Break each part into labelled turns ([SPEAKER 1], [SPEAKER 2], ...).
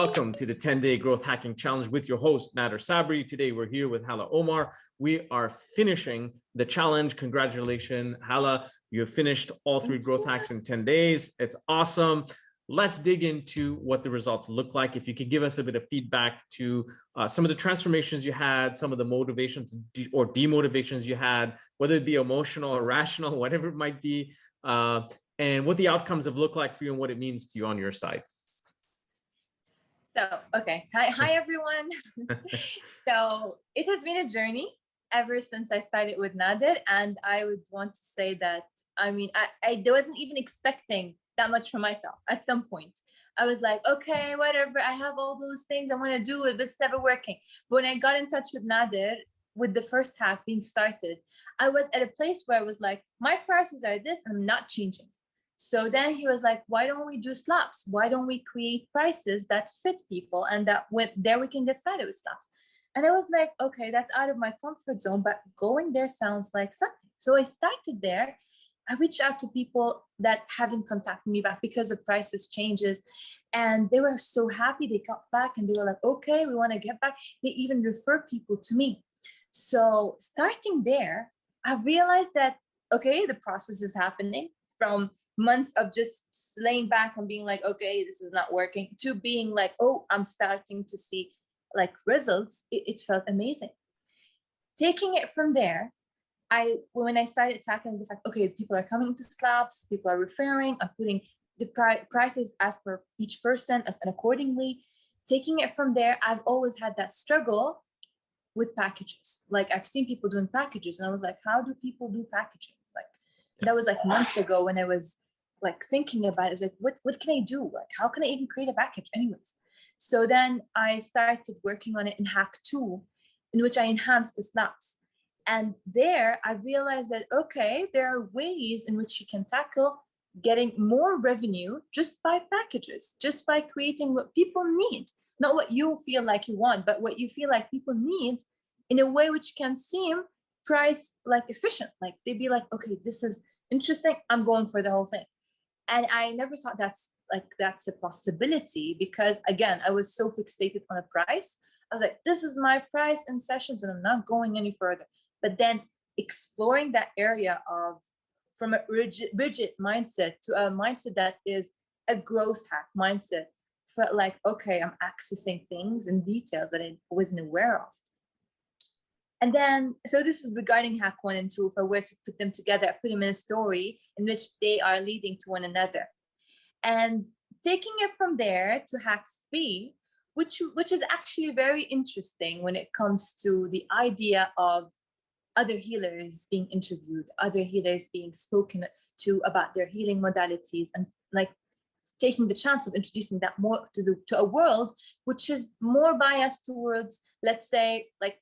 [SPEAKER 1] Welcome to the 10-day growth hacking challenge with your host, Nader Sabri. Today, we're here with Hala Omar. We are finishing the challenge. Congratulations, Hala. You have finished all 3 growth hacks in 10 days. It's awesome. Let's dig into what the results look like. If you could give us a bit of feedback to some of the transformations you had, some of the motivations or demotivations you had, whether it be emotional or rational, whatever it might be, and what the outcomes have looked like for you and what it means to you on your side.
[SPEAKER 2] So, okay. Hi everyone. So it has been a journey ever since I started with Nader. And I would want to say that, I wasn't even expecting that much from myself at some point. I was like, okay, whatever. I have all those things I want to do, but it's never working. But when I got in touch with Nader, with the first hack being started, I was at a place where I was like, my prices are this and I'm not changing. So then he was like, why don't we do slabs? Why don't we create prices that fit people and that there we can get started with slabs? And I was like, okay, that's out of my comfort zone, but going there sounds like something. So I started there. I reached out to people that haven't contacted me back because of prices changes. And they were so happy. They got back and they were like, okay, we want to get back. They even refer people to me. So starting there, I realized that, okay, the process is happening from months of just laying back and being like, okay, this is not working, to being like, oh, I'm starting to see like results. It felt amazing. Taking it from there, when I started tackling the fact, okay, people are coming to slabs, people are referring, I'm putting the prices as per each person and accordingly. Taking it from there, I've always had that struggle with packages. Like I've seen people doing packages and I was like, how do people do packaging? Like that was like months ago when I was like thinking about it. I was like, what can I do? Like, how can I even create a package anyways? So then I started working on it in Hack 2, in which I enhanced the slabs. And there I realized that, okay, there are ways in which you can tackle getting more revenue just by packages, just by creating what people need, not what you feel like you want, but what you feel like people need in a way which can seem price like efficient. Like they'd be like, okay, this is interesting, I'm going for the whole thing. And I never thought that's a possibility because again, I was so fixated on a price. I was like, this is my price in sessions and I'm not going any further. But then exploring that area of from a rigid mindset to a mindset that is a growth hack mindset felt like, okay, I'm accessing things and details that I wasn't aware of. And then, so this is regarding hack 1 and 2. If I were to put them together, I put them in a story in which they are leading to one another. And taking it from there to hack 3, which is actually very interesting when it comes to the idea of other healers being interviewed, other healers being spoken to about their healing modalities, and like taking the chance of introducing that more to a world which is more biased towards, let's say, like,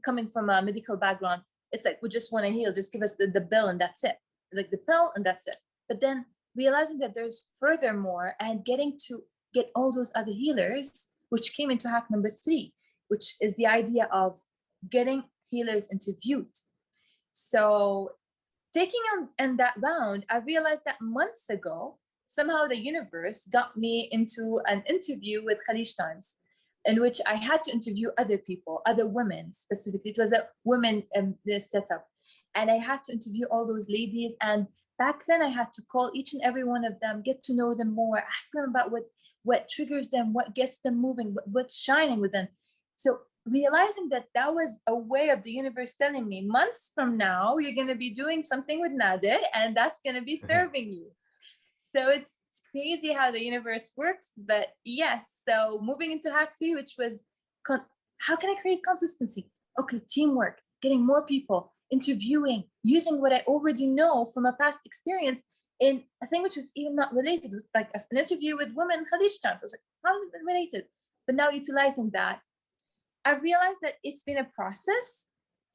[SPEAKER 2] coming from a medical background, it's like, we just want to heal, just give us the bill and that's it. Like the pill and that's it. But then realizing that there's furthermore and getting to get all those other healers, which came into hack number 3, which is the idea of getting healers interviewed. So taking on in that round, I realized that months ago, somehow the universe got me into an interview with Khalij Times, in which I had to interview other people, other women specifically. It was a women this setup. And I had to interview all those ladies. And back then I had to call each and every one of them, get to know them more, ask them about what triggers them, what gets them moving, what's shining with them. So realizing that was a way of the universe telling me, months from now, you're going to be doing something with Nader and that's going to be serving you. So it's crazy how the universe works. But yes, so moving into hack 3, which was how can I create consistency? Okay, teamwork, getting more people, interviewing, using what I already know from a past experience in a thing which is even not related, like an interview with women in Khalij Times. I was like, how is it related? But now utilizing that, I realized that it's been a process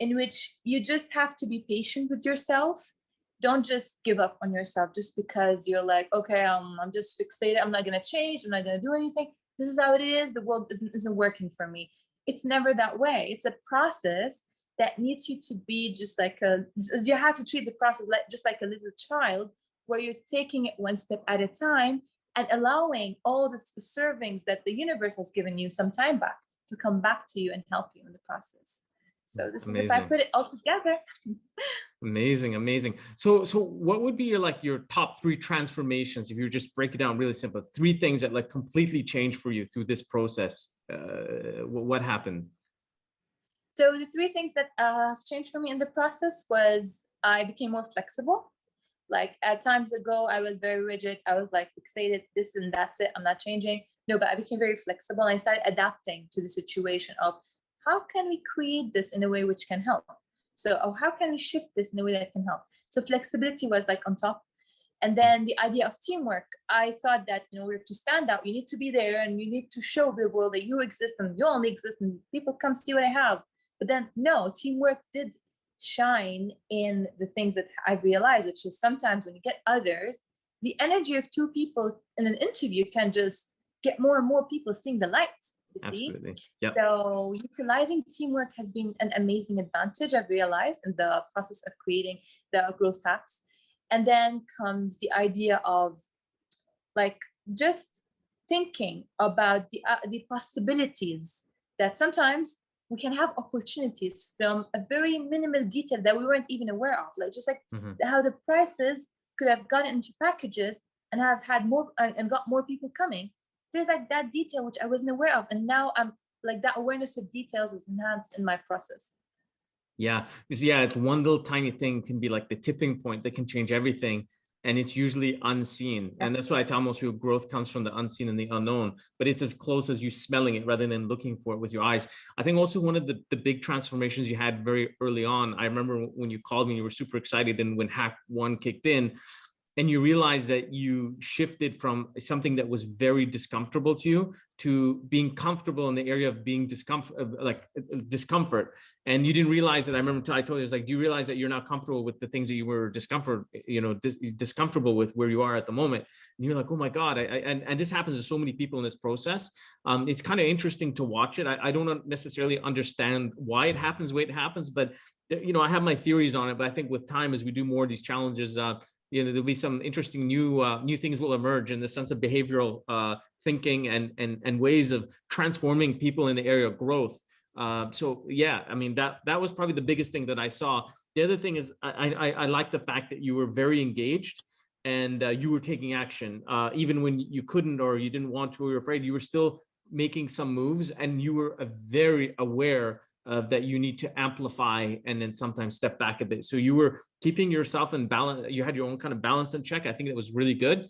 [SPEAKER 2] in which you just have to be patient with yourself. Don't just give up on yourself just because you're like, okay, I'm just fixated. I'm not going to change. I'm not going to do anything. This is how it is. The world isn't working for me. It's never that way. It's a process that needs you to be just like you have to treat the process just like a little child, where you're taking it one step at a time and allowing all the servings that the universe has given you some time back to come back to you and help you in the process. So this is if I
[SPEAKER 1] Amazing.
[SPEAKER 2] put it all together.
[SPEAKER 1] Amazing, amazing. So what would be your like your top three transformations if you just break it down really simple? Three things that like completely changed for you through this process. What happened?
[SPEAKER 2] So the three things that have changed for me in the process was I became more flexible. Like at times ago, I was very rigid. I was like fixated, this and that's it. I'm not changing. No, but I became very flexible. I started adapting to the situation of how can we create this in a way which can help? So, oh, how can we shift this in a way that can help? So flexibility was like on top. And then the idea of teamwork, I thought that in order to stand out, you need to be there and you need to show the world that you exist and you only exist and people come see what I have. But then no, teamwork did shine in the things that I've realized, which is sometimes when you get others, the energy of two people in an interview can just get more and more people seeing the light, you see?
[SPEAKER 1] Absolutely. Yeah.
[SPEAKER 2] So utilizing teamwork has been an amazing advantage I've realized in the process of creating the growth hacks. And then comes the idea of like just thinking about the possibilities that sometimes we can have opportunities from a very minimal detail that we weren't even aware of, like just like how the prices could have gotten into packages and have had more and got more people coming. There's like that detail which I wasn't aware of, and now I'm like that awareness of details is enhanced in my process.
[SPEAKER 1] Yeah, because yeah, it's one little tiny thing can be like the tipping point that can change everything. And it's usually unseen.
[SPEAKER 2] Yeah.
[SPEAKER 1] And that's why I tell most people growth comes from the unseen and the unknown, but it's as close as you smelling it rather than looking for it with your eyes. I think also one of the big transformations you had very early on, I remember when you called me, you were super excited. And when hack one kicked in, and you realize that you shifted from something that was very discomfortable to you to being comfortable in the area of being discomfort. And you didn't realize that. I remember I told you, I was like, do you realize that you're not comfortable with the things that you were discomfortable with where you are at the moment? And you're like, oh my God. And this happens to so many people in this process. It's kind of interesting to watch it. I don't necessarily understand why it happens the way it happens, but I have my theories on it. But I think with time, as we do more of these challenges, there'll be some interesting new things will emerge in the sense of behavioral thinking and ways of transforming people in the area of growth. So yeah, I mean that was probably the biggest thing that I saw. The other thing is I like the fact that you were very engaged and you were taking action even when you couldn't or you didn't want to or you're afraid. You were still making some moves and you were very aware that you need to amplify and then sometimes step back a bit. So you were keeping yourself in balance. You had your own kind of balance and check. I think that was really good,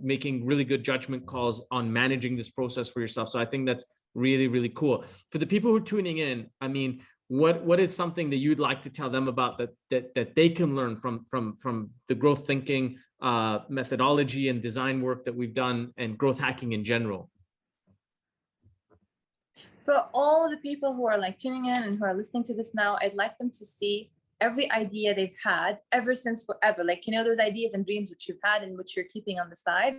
[SPEAKER 1] making really good judgment calls on managing this process for yourself. So I think that's really, really cool. For the people who are tuning in, I mean, what is something that you'd like to tell them about that they can learn from the growth thinking methodology and design work that we've done and growth hacking in general?
[SPEAKER 2] For all the people who are like tuning in and who are listening to this now, I'd like them to see every idea they've had ever since forever. Like, those ideas and dreams which you've had and which you're keeping on the side.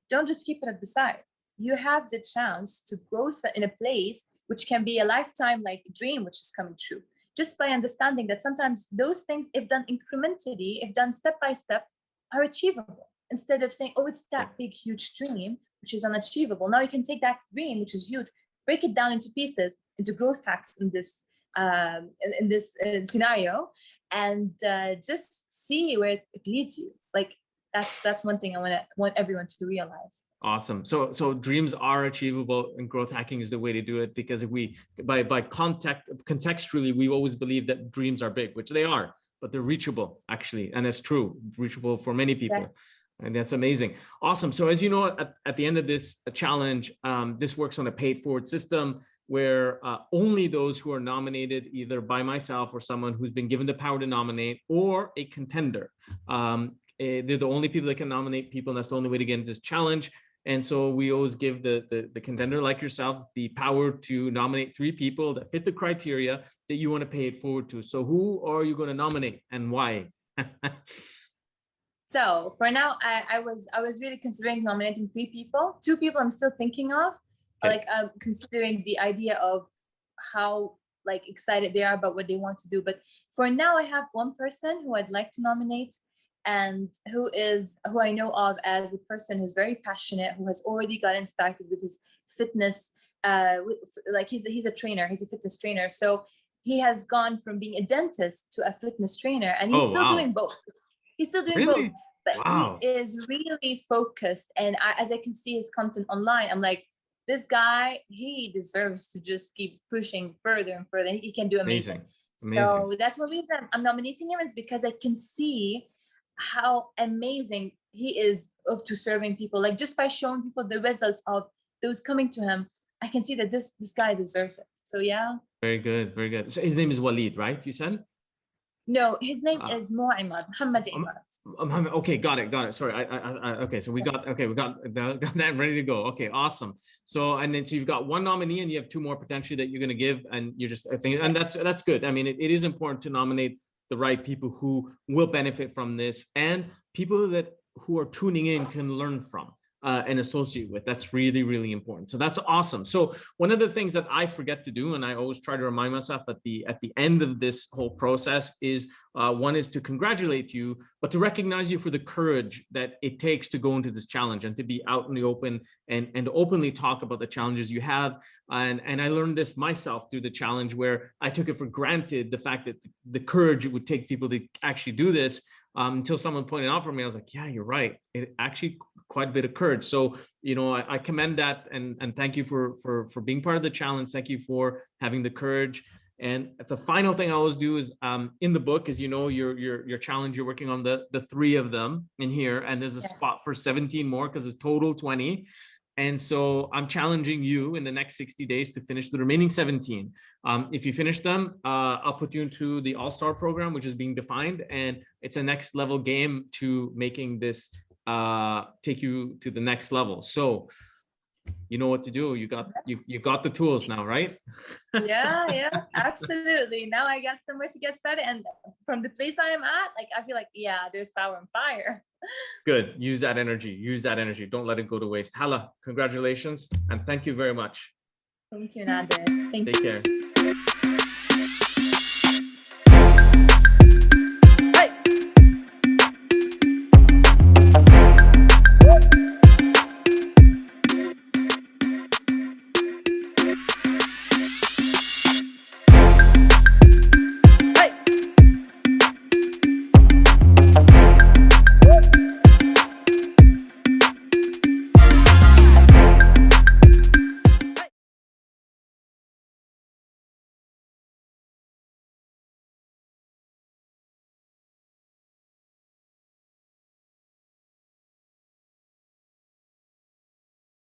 [SPEAKER 2] Don't just keep it at the side. You have the chance to grow in a place which can be a lifetime like dream, which is coming true. Just by understanding that sometimes those things, if done incrementally, if done step by step, are achievable. Instead of saying, oh, it's that big, huge dream, which is unachievable. Now you can take that dream, which is huge, break it down into pieces, into growth hacks in this scenario, and just see where it leads you. Like that's one thing I want everyone to realize.
[SPEAKER 1] Awesome. So dreams are achievable, and growth hacking is the way to do it, because if we contextually, we always believe that dreams are big, which they are, but they're reachable actually, and it's true, reachable for many people. Yeah. And that's amazing. Awesome. So as you know, at the end of this challenge, this works on a paid forward system where only those who are nominated either by myself or someone who's been given the power to nominate or a contender. They're the only people that can nominate people, and that's the only way to get into this challenge. And so we always give the contender like yourself the power to nominate 3 people that fit the criteria that you want to pay it forward to. So who are you going to nominate and why?
[SPEAKER 2] So for now, I was really considering nominating 3 people. 2 people I'm still thinking of. Okay. Like I'm considering the idea of how excited they are about what they want to do. But for now, I have one person who I'd like to nominate, and who I know of as a person who's very passionate, who has already gotten started with his fitness. Like he's a trainer, he's a fitness trainer. So he has gone from being a dentist to a fitness trainer, and he's
[SPEAKER 1] Oh,
[SPEAKER 2] still
[SPEAKER 1] wow.
[SPEAKER 2] doing both. He's still doing both,
[SPEAKER 1] Really?
[SPEAKER 2] but
[SPEAKER 1] Wow.
[SPEAKER 2] he is really focused. And as I can see his content online, I'm like, this guy, he deserves to just keep pushing further and further. He can do amazing.
[SPEAKER 1] Amazing.
[SPEAKER 2] So that's one reason I'm nominating him, is because I can see how amazing he is to serving people. Like just by showing people the results of those coming to him, I can see that this guy deserves it. So yeah.
[SPEAKER 1] Very good. Very good. So his name is Walid, right? You said?
[SPEAKER 2] No, his name is Muhammad Imad.
[SPEAKER 1] Okay, got it. Sorry, okay. So we got that ready to go. Okay, awesome. So so you've got one nominee, and you have two more potentially that you're going to give, and you're just I think, and that's good. I mean, it is important to nominate the right people who will benefit from this, and people who are tuning in can learn from. And associate with. That's really, really important. So that's awesome. So one of the things that I forget to do, and I always try to remind myself at the end of this whole process, is one is to congratulate you, but to recognize you for the courage that it takes to go into this challenge and to be out in the open and openly talk about the challenges you have. And I learned this myself through the challenge, where I took it for granted, the fact that the courage it would take people to actually do this. Until someone pointed out for me, I was like, yeah, you're right. It actually quite a bit of courage. So, I commend that, and thank you for being part of the challenge. Thank you for having the courage. And the final thing I always do is in the book, as you know, your challenge, you're working on the 3 of them in here, and there's a spot for 17 more because it's total 20. And so I'm challenging you in the next 60 days to finish the remaining 17. If you finish them, I'll put you into the All-Star program, which is being defined. And it's a next level game to making this take you to the next level. So you know what to do. You got the tools now, right?
[SPEAKER 2] Yeah, absolutely. Now I got somewhere to get started, and from the place I am at, like I feel like, yeah, there's power and fire.
[SPEAKER 1] Good. Use that energy. Don't let it go to waste. Hala, congratulations, and thank you very much.
[SPEAKER 2] Thank you, Nader.
[SPEAKER 1] Take care.